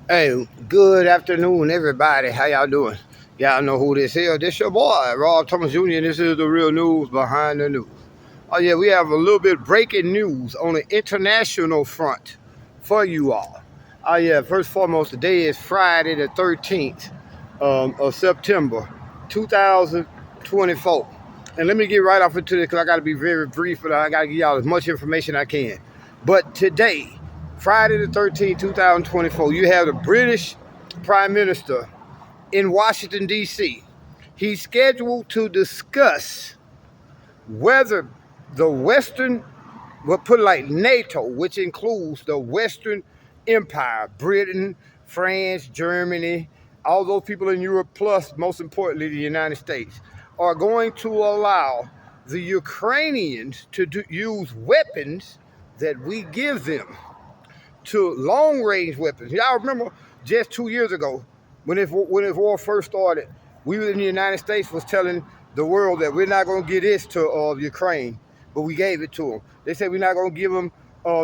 Hey, good afternoon, everybody. How y'all doing? Y'all know who this is. This your boy, Rob Thomas Jr., and this is the real news behind the news. Oh, yeah, we have a little bit breaking news on the international front for you all. Oh, yeah, first and foremost, today is Friday the 13th of September, 2024. And let me get right off into this because I got to be very brief, but I got to give y'all as much information I can. But today, Friday the 13th, 2024, you have the British Prime Minister in Washington, D.C. He's scheduled to discuss whether the Western, we'll put it like NATO, which includes the Western Empire, Britain, France, Germany, all those people in Europe, plus, most importantly, the United States, are going to allow the Ukrainians to use weapons that we give them, to long-range weapons. Y'all remember just 2 years ago when this war first started, we in the United States was telling the world that we're not going to give this to Ukraine, but we gave it to them. They said we're not going to give them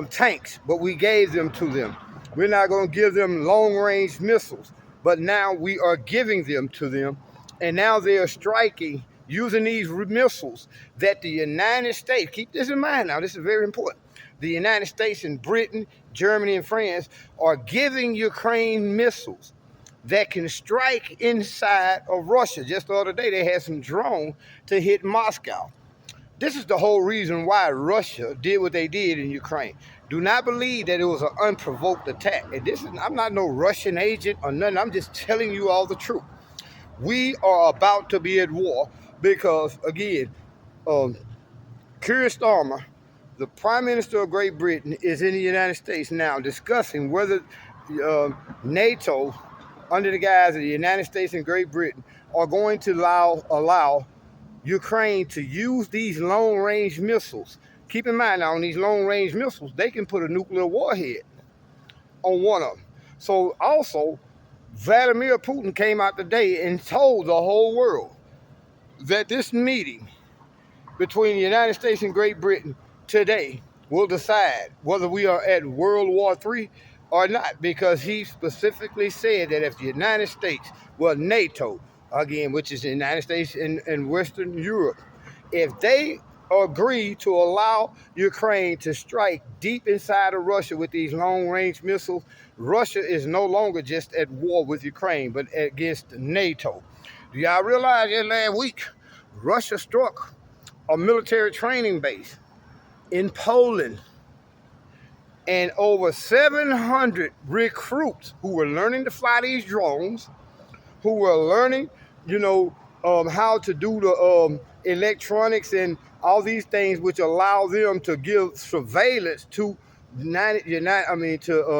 tanks, but we gave them to them. We're not going to give them long-range missiles, but now we are giving them to them, and now they are striking using these missiles that the United States, keep this in mind now, this is very important, the United States and Britain, Germany, and France are giving Ukraine missiles that can strike inside of Russia. Just the other day, they had some drones to hit Moscow. This is the whole reason why Russia did what they did in Ukraine. Do not believe that it was an unprovoked attack. And I'm not no Russian agent or nothing. I'm just telling you all the truth. We are about to be at war because, again, Keir Starmer, the Prime Minister of Great Britain, is in the United States now discussing whether NATO, under the guise of the United States and Great Britain, are going to allow Ukraine to use these long-range missiles. Keep in mind now, on these long-range missiles, they can put a nuclear warhead on one of them. So also, Vladimir Putin came out today and told the whole world that this meeting between the United States and Great Britain today will decide whether we are at World War III or not, because he specifically said that if the United States, well, NATO, again, which is the United States and Western Europe, if they agree to allow Ukraine to strike deep inside of Russia with these long-range missiles, Russia is no longer just at war with Ukraine, but against NATO. Do y'all realize that last week, Russia struck a military training base in Poland, and over 700 recruits who were learning to fly these drones, who were learning, how to do the electronics and all these things which allow them to give surveillance to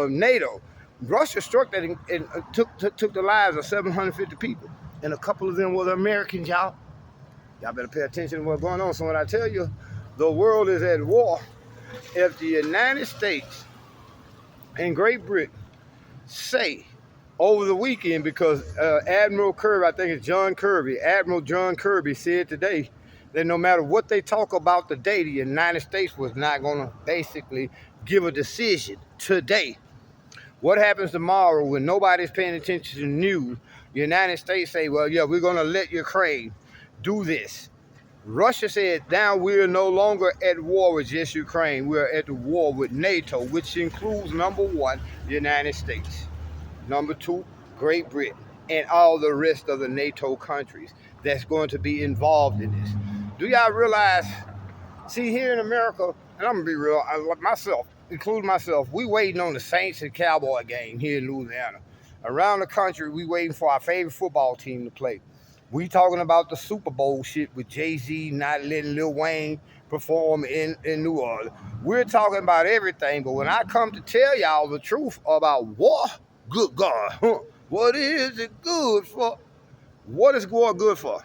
NATO. Russia struck that and took the lives of 750 people, and a couple of them were the Americans, y'all. Y'all better pay attention to what's going on. So when I tell you the world is at war, if the United States and Great Britain say over the weekend, because Admiral Kirby, I think it's Admiral John Kirby said today that no matter what they talk about today, the United States was not going to basically give a decision today. What happens tomorrow when nobody's paying attention to the news? The United States say, well, yeah, we're going to let Ukraine do this. Russia said, now we're no longer at war with just Ukraine. We're at the war with NATO, which includes, number one, the United States. Number two, Great Britain, and all the rest of the NATO countries that's going to be involved in this. Do y'all realize, see, here in America, and I'm going to be real, including myself, we waiting on the Saints and Cowboy game here in Louisiana. Around the country, we waiting for our favorite football team to play. We talking about the Super Bowl shit with Jay-Z not letting Lil Wayne perform in New Orleans. We're talking about everything, but when I come to tell y'all the truth about war, good God, what is it good for? What is war good for?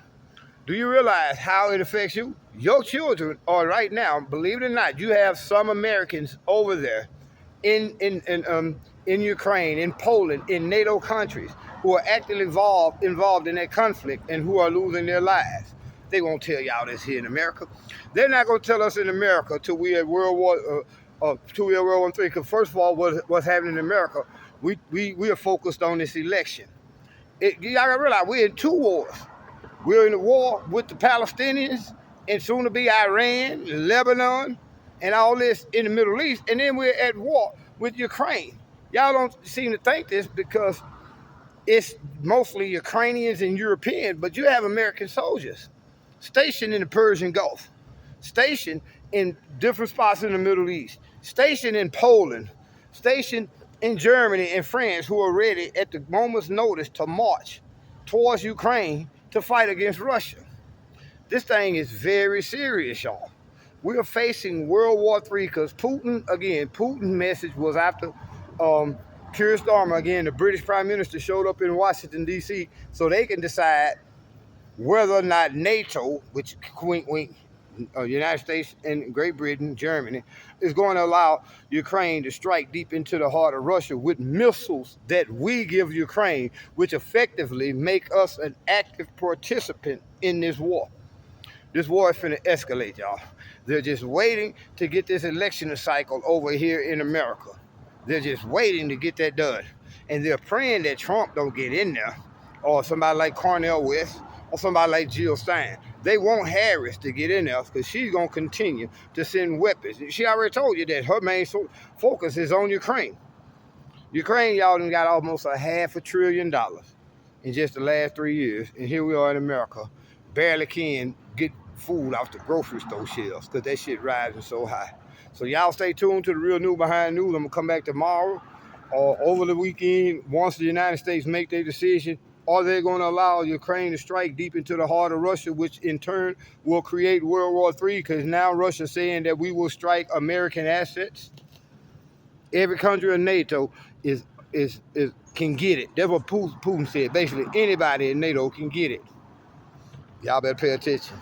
Do you realize how it affects you? Your children are right now, believe it or not, you have some Americans over there in Ukraine, in Poland, in NATO countries who are actively involved in that conflict and who are losing their lives. They won't tell y'all this here in America. They're not going to tell us in America till we at World War III. Because first of all, what's happening in America, We are focused on this election. Y'all gotta realize we're in two wars. We're in a war with the Palestinians and soon to be Iran, Lebanon, and all this in the Middle East. And then we're at war with Ukraine. Y'all don't seem to think this because it's mostly Ukrainians and Europeans, but you have American soldiers stationed in the Persian Gulf, stationed in different spots in the Middle East, stationed in Poland, stationed in Germany and France, who are ready at the moment's notice to march towards Ukraine to fight against Russia. This thing is very serious, y'all. We're facing World War III because Putin's message was after Keir Starmer, again, the British Prime Minister, showed up in Washington, D.C., so they can decide whether or not NATO, which United States and Great Britain, Germany, is going to allow Ukraine to strike deep into the heart of Russia with missiles that we give Ukraine, which effectively make us an active participant in this war. This war is finna escalate, y'all. They're just waiting to get this election cycle over here in America. They're just waiting to get that done. And they're praying that Trump don't get in there, or somebody like Cornel West, or somebody like Jill Stein. They want Harris to get in there because she's going to continue to send weapons. She already told you that her main focus is on Ukraine. Ukraine, y'all done got almost $500 billion in just the last 3 years. And here we are in America, barely can get food off the grocery store shelves because that shit rising so high. So y'all stay tuned to the Real News Behind News. I'm going to come back tomorrow or over the weekend once the United States make their decision. Are they going to allow Ukraine to strike deep into the heart of Russia, which in turn will create World War III? Because now Russia's saying that we will strike American assets. Every country in NATO can get it. That's what Putin said. Basically, anybody in NATO can get it. Y'all better pay attention.